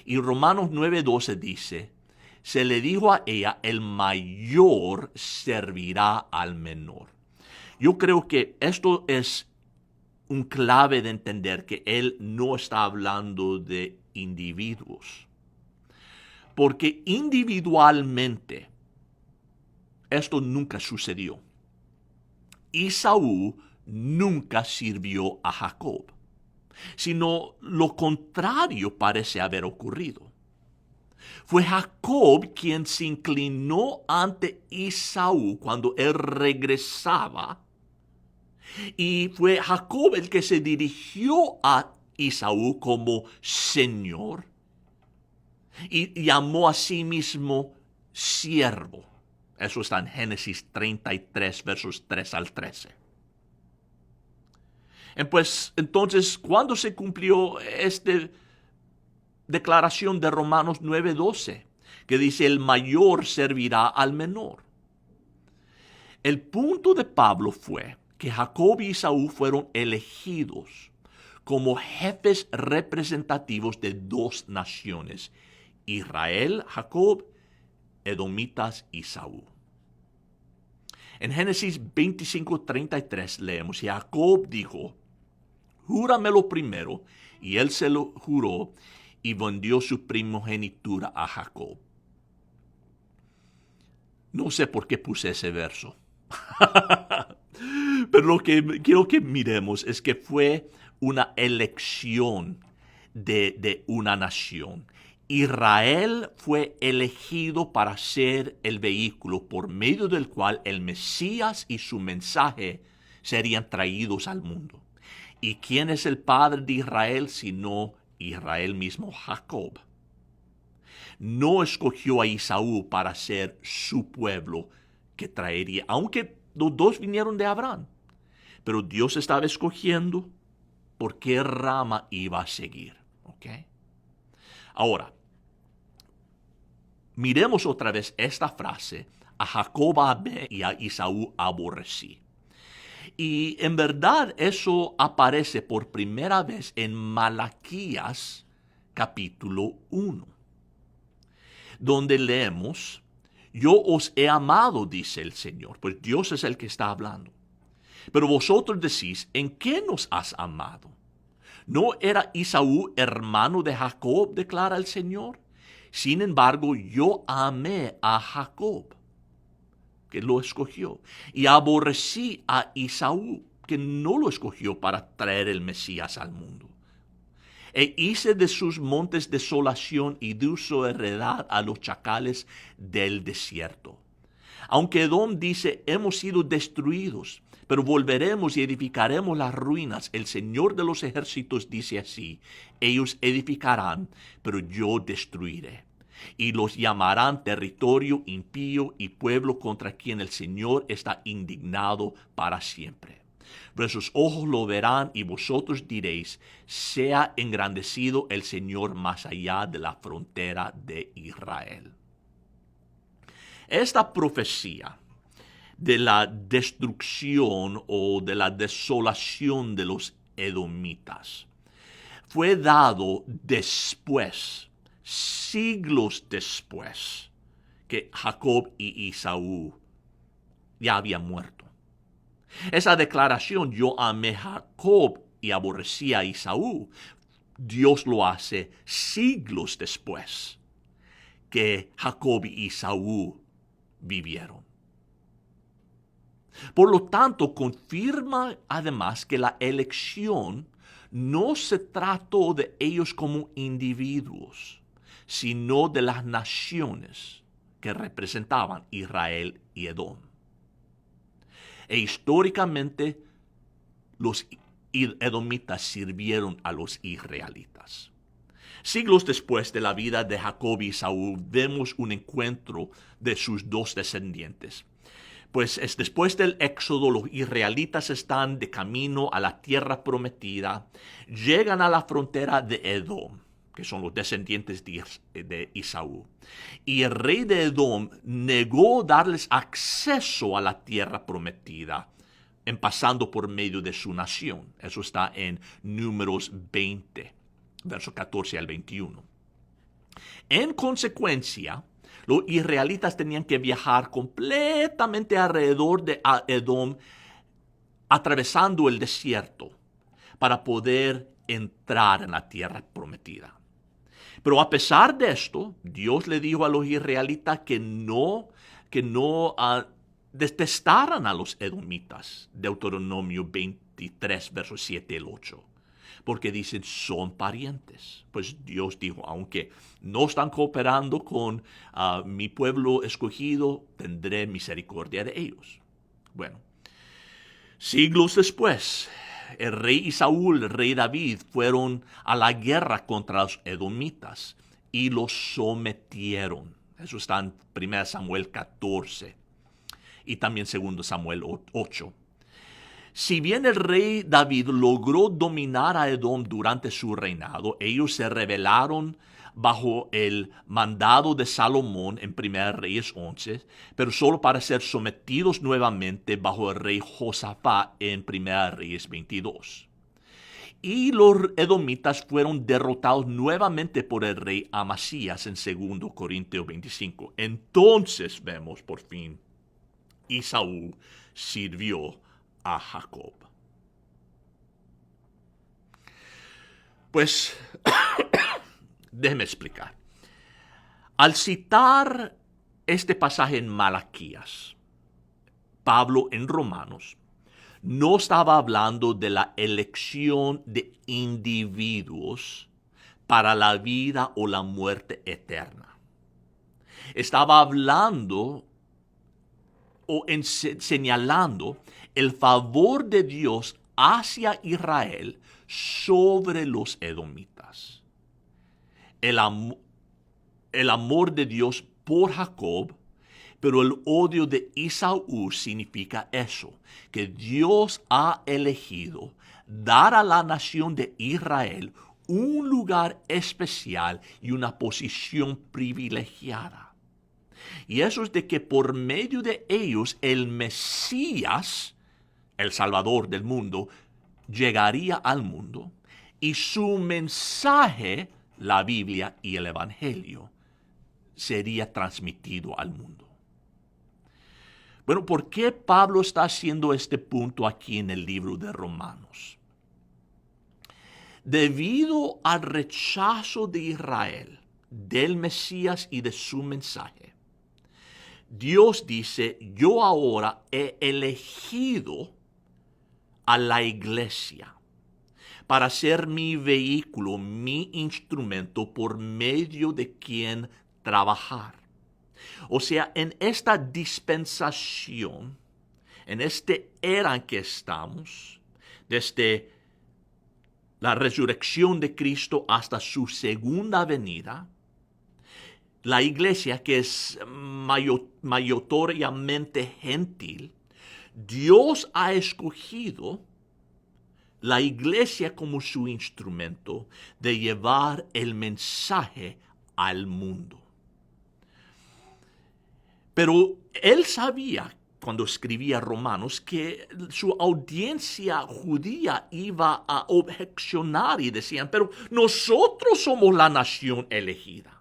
Y Romanos 9:12 dice, se le dijo a ella, el mayor servirá al menor. Yo creo que esto es un clave de entender que él no está hablando de individuos. Porque individualmente esto nunca sucedió. Esaú nunca sirvió a Jacob, sino lo contrario parece haber ocurrido. Fue Jacob quien se inclinó ante Esaú cuando él regresaba. Y fue Jacob el que se dirigió a Esaú como Señor. Y llamó a sí mismo siervo. Eso está en Génesis 33, versos 3 al 13. Pues entonces, ¿cuándo se cumplió esta declaración de Romanos 9:12? que dice el mayor servirá al menor. El punto de Pablo fue que Jacob y Esaú fueron elegidos como jefes representativos de dos naciones, Israel, Jacob, edomitas, Esaú. En Génesis 25:33 leemos, y Jacob dijo, júramelo primero, y él se lo juró y vendió su primogenitura a Jacob. No sé por qué puse ese verso. Pero lo que quiero que miremos es que fue una elección de una nación. Israel fue elegido para ser el vehículo por medio del cual el Mesías y su mensaje serían traídos al mundo. ¿Y quién es el padre de Israel sino Israel mismo, Jacob? No escogió a Esaú para ser su pueblo que traería, aunque los dos vinieron de Abraham. Pero Dios estaba escogiendo por qué rama iba a seguir. ¿Okay? Ahora, miremos otra vez esta frase, a Jacob amé y a Esaú aborrecí. Y en verdad eso aparece por primera vez en Malaquías capítulo 1, donde leemos, yo os he amado, dice el Señor. Pues Dios es el que está hablando. Pero vosotros decís, ¿en qué nos has amado? ¿No era Esaú hermano de Jacob, declara el Señor? Sin embargo, yo amé a Jacob, que lo escogió, y aborrecí a Esaú, que no lo escogió para traer el Mesías al mundo. E hice de sus montes desolación y de su heredad a los chacales del desierto. Aunque Edom dice, hemos sido destruidos, pero volveremos y edificaremos las ruinas. El Señor de los ejércitos dice así, ellos edificarán, pero yo destruiré. Y los llamarán territorio impío y pueblo contra quien el Señor está indignado para siempre. Vuestros ojos lo verán y vosotros diréis, sea engrandecido el Señor más allá de la frontera de Israel. Esta profecía de la destrucción o de la desolación de los edomitas fue dado después, siglos después, que Jacob y Esaú ya habían muerto. Esa declaración, yo amé a Jacob y aborrecí a Esaú, Dios lo hace siglos después que Jacob y Esaú vivieron. Por lo tanto, confirma además que la elección no se trató de ellos como individuos, sino de las naciones que representaban Israel y Edom. E históricamente los edomitas sirvieron a los israelitas. Siglos después de la vida de Jacob y Esaú, vemos un encuentro de sus dos descendientes. Pues después del éxodo, los israelitas están de camino a la tierra prometida, llegan a la frontera de Edom, que son los descendientes de Esaú. Y el rey de Edom negó darles acceso a la tierra prometida, pasando por medio de su nación. Eso está en Números 20, versos 14 al 21. En consecuencia, los israelitas tenían que viajar completamente alrededor de Edom, atravesando el desierto, para poder entrar en la tierra prometida. Pero a pesar de esto, Dios le dijo a los israelitas que no detestaran a los edomitas. Deuteronomio 23, versos 7 y 8. Porque dicen, son parientes. Pues Dios dijo, aunque no están cooperando con mi pueblo escogido, tendré misericordia de ellos. Bueno, siglos después, el rey Saúl, el rey David, fueron a la guerra contra los edomitas y los sometieron. Eso está en 1 Samuel 14 y también 2 Samuel 8. Si bien el rey David logró dominar a Edom durante su reinado, ellos se rebelaron bajo el mandado de Salomón en 1 Reyes 11, pero solo para ser sometidos nuevamente bajo el rey Josafat en 1 Reyes 22. Y los edomitas fueron derrotados nuevamente por el rey Amasías en 2 Corintios 25. Entonces vemos por fin, Esaú sirvió a Jacob. Pues, déjeme explicar. Al citar este pasaje en Malaquías, Pablo en Romanos, no estaba hablando de la elección de individuos para la vida o la muerte eterna. Estaba hablando o señalando el favor de Dios hacia Israel sobre los edomitas. El amor de Dios por Jacob, pero el odio de Esaú significa eso, que Dios ha elegido dar a la nación de Israel un lugar especial y una posición privilegiada. Y eso es de que por medio de ellos el Mesías, el Salvador del mundo, llegaría al mundo y su mensaje, la Biblia y el Evangelio, sería transmitido al mundo. Bueno, ¿por qué Pablo está haciendo este punto aquí en el libro de Romanos? Debido al rechazo de Israel, del Mesías y de su mensaje, Dios dice, yo ahora he elegido a la iglesia para ser mi vehículo, mi instrumento por medio de quien trabajar. O sea, en esta dispensación, en este era en que estamos, desde la resurrección de Cristo hasta su segunda venida, la iglesia, que es mayoritariamente gentil, Dios ha escogido la iglesia como su instrumento de llevar el mensaje al mundo. Pero él sabía, cuando escribía Romanos, que su audiencia judía iba a objecionar y decían, pero nosotros somos la nación elegida.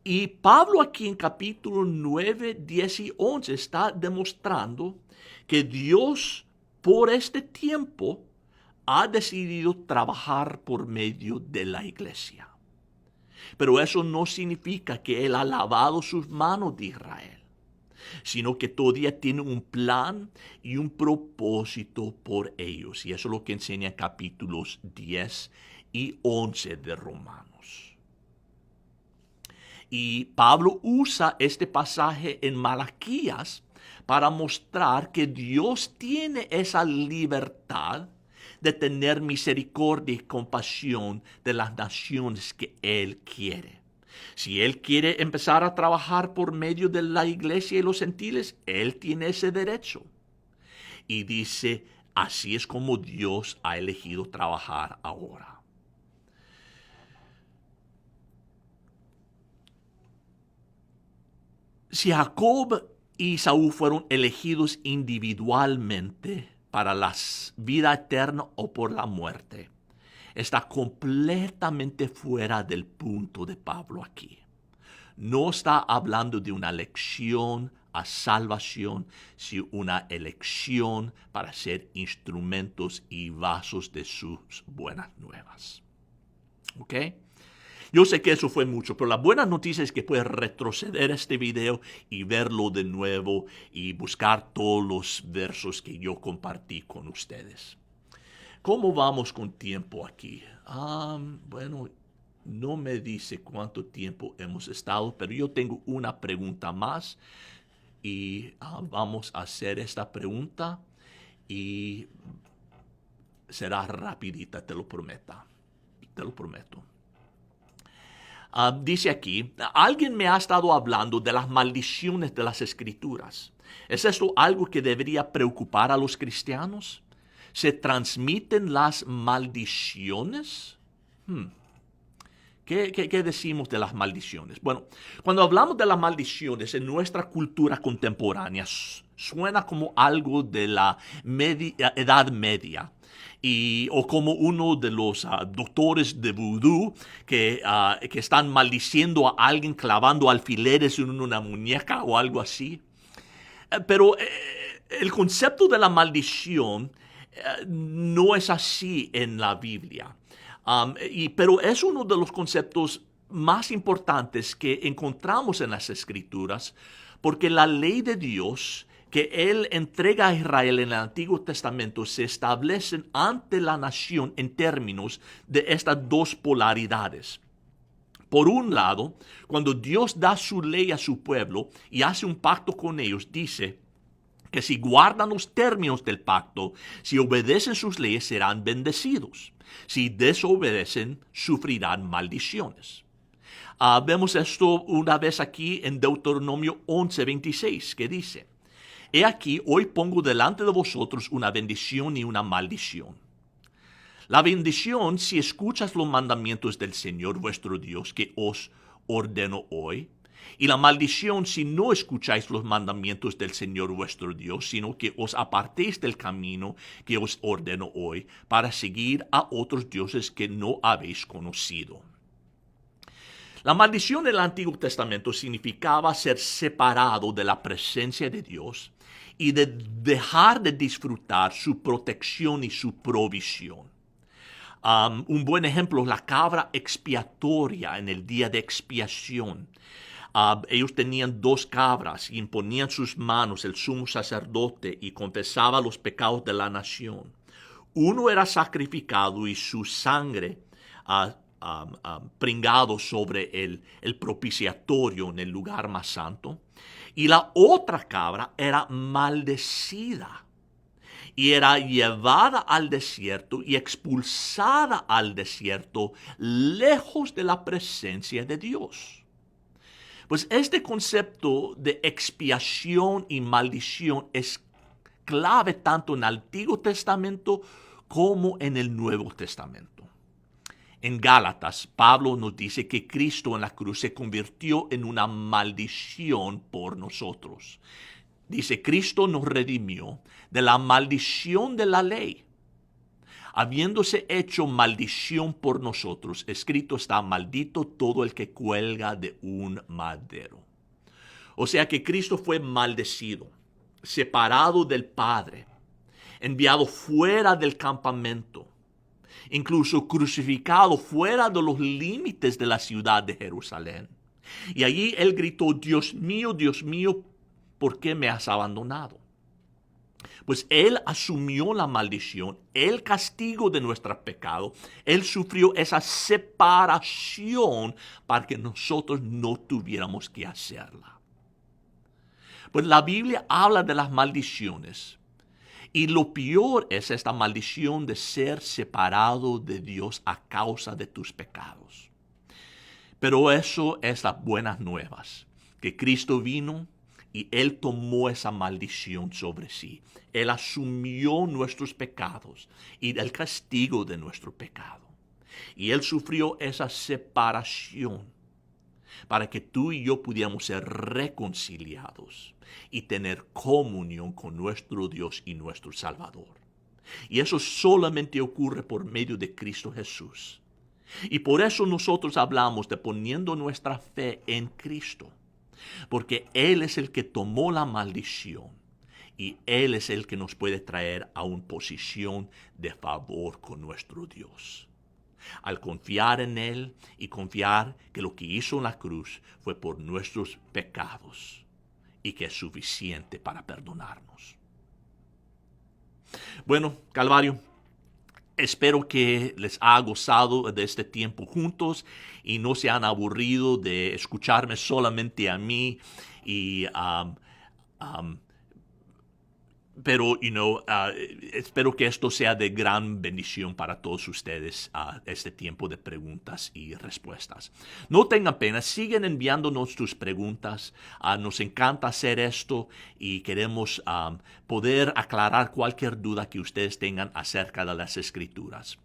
Y Pablo aquí en capítulo 9, 10 y 11 está demostrando que Dios por este tiempo ha decidido trabajar por medio de la iglesia. Pero eso no significa que Él ha lavado sus manos de Israel, sino que todavía tiene un plan y un propósito por ellos. Y eso es lo que enseña capítulos 10 y 11 de Romanos. Y Pablo usa este pasaje en Malaquías para mostrar que Dios tiene esa libertad de tener misericordia y compasión de las naciones que Él quiere. Si Él quiere empezar a trabajar por medio de la iglesia y los gentiles, Él tiene ese derecho. Y dice, así es como Dios ha elegido trabajar ahora. Si Jacob y Esaú fueron elegidos individualmente para la vida eterna o por la muerte, está completamente fuera del punto de Pablo aquí. No está hablando de una elección a salvación, sino una elección para ser instrumentos y vasos de sus buenas nuevas. ¿Ok? Yo sé que eso fue mucho, pero la buena noticia es que puedes retroceder este video y verlo de nuevo y buscar todos los versos que yo compartí con ustedes. ¿Cómo vamos con tiempo aquí? Bueno, no me dice cuánto tiempo hemos estado, pero yo tengo una pregunta más y vamos a hacer esta pregunta y será rapidita, te lo prometo. Dice aquí, alguien me ha estado hablando de las maldiciones de las Escrituras. ¿Es esto algo que debería preocupar a los cristianos? ¿Se transmiten las maldiciones? ¿Qué decimos de las maldiciones? Bueno, cuando hablamos de las maldiciones en nuestra cultura contemporánea, suena como algo de la Edad Media. O como uno de los doctores de vudú que están maldiciendo a alguien clavando alfileres en una muñeca o algo así. Pero el concepto de la maldición no es así en la Biblia. Pero es uno de los conceptos más importantes que encontramos en las Escrituras, porque la ley de Dios que Él entrega a Israel en el Antiguo Testamento se establecen ante la nación en términos de estas dos polaridades. Por un lado, cuando Dios da su ley a su pueblo y hace un pacto con ellos, dice que si guardan los términos del pacto, si obedecen sus leyes, serán bendecidos. Si desobedecen, sufrirán maldiciones. Vemos esto una vez aquí en Deuteronomio 11:26, que dice: He aquí, hoy pongo delante de vosotros una bendición y una maldición. La bendición, si escuchas los mandamientos del Señor vuestro Dios que os ordeno hoy, y la maldición, si no escucháis los mandamientos del Señor vuestro Dios, sino que os apartéis del camino que os ordeno hoy, para seguir a otros dioses que no habéis conocido. La maldición del Antiguo Testamento significaba ser separado de la presencia de Dios y de dejar de disfrutar su protección y su provisión. Un buen ejemplo es la cabra expiatoria en el día de expiación. Ellos tenían 2 cabras y imponían sus manos el sumo sacerdote y confesaba los pecados de la nación. Uno era sacrificado y su sangre pringado sobre el propiciatorio en el lugar más santo. Y la otra cabra era maldecida y era llevada al desierto y expulsada al desierto lejos de la presencia de Dios. Pues este concepto de expiación y maldición es clave tanto en el Antiguo Testamento como en el Nuevo Testamento. En Gálatas, Pablo nos dice que Cristo en la cruz se convirtió en una maldición por nosotros. Dice, Cristo nos redimió de la maldición de la ley, habiéndose hecho maldición por nosotros. Escrito está: maldito todo el que cuelga de un madero. O sea que Cristo fue maldecido, separado del Padre, enviado fuera del campamento, incluso crucificado fuera de los límites de la ciudad de Jerusalén. Y allí Él gritó: Dios mío, ¿por qué me has abandonado? Pues Él asumió la maldición, el castigo de nuestro pecado. Él sufrió esa separación para que nosotros no tuviéramos que hacerla. Pues la Biblia habla de las maldiciones. Y lo peor es esta maldición de ser separado de Dios a causa de tus pecados. Pero eso es las buenas nuevas, que Cristo vino y Él tomó esa maldición sobre sí. Él asumió nuestros pecados y el castigo de nuestro pecado. Y Él sufrió esa separación para que tú y yo pudiéramos ser reconciliados y tener comunión con nuestro Dios y nuestro Salvador. Y eso solamente ocurre por medio de Cristo Jesús. Y por eso nosotros hablamos de poniendo nuestra fe en Cristo. Porque Él es el que tomó la maldición y Él es el que nos puede traer a una posición de favor con nuestro Dios. Al confiar en Él y confiar que lo que hizo en la cruz fue por nuestros pecados y que es suficiente para perdonarnos. Bueno, Calvario, espero que les haya gozado de este tiempo juntos y no se han aburrido de escucharme solamente a mí y Pero, espero que esto sea de gran bendición para todos ustedes este tiempo de preguntas y respuestas. No tengan pena, siguen enviándonos tus preguntas. Nos encanta hacer esto y queremos poder aclarar cualquier duda que ustedes tengan acerca de las Escrituras.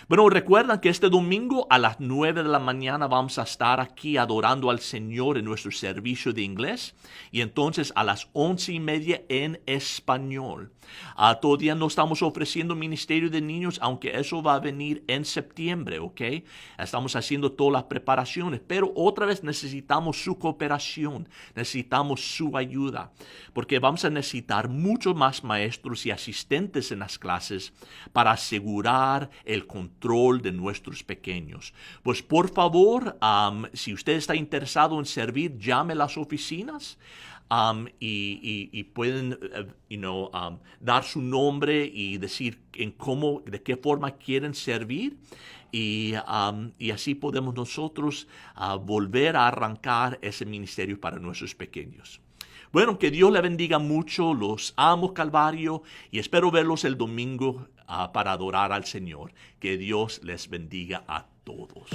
Bueno, recuerdan que este domingo a las 9 de la mañana vamos a estar aquí adorando al Señor en nuestro servicio de inglés y entonces a las 11:30 en español. Todavía no estamos ofreciendo ministerio de niños, aunque eso va a venir en septiembre, ¿ok? Estamos haciendo todas las preparaciones, pero otra vez necesitamos su cooperación, necesitamos su ayuda, porque vamos a necesitar muchos más maestros y asistentes en las clases para asegurar el control de nuestros pequeños. Pues por favor, si usted está interesado en servir, llame a las oficinas. Y pueden dar su nombre y decir de qué forma quieren servir y así podemos nosotros volver a arrancar ese ministerio para nuestros pequeños. Bueno, que Dios le bendiga mucho, los amo Calvario y espero verlos el domingo para adorar al Señor. Que Dios les bendiga a todos.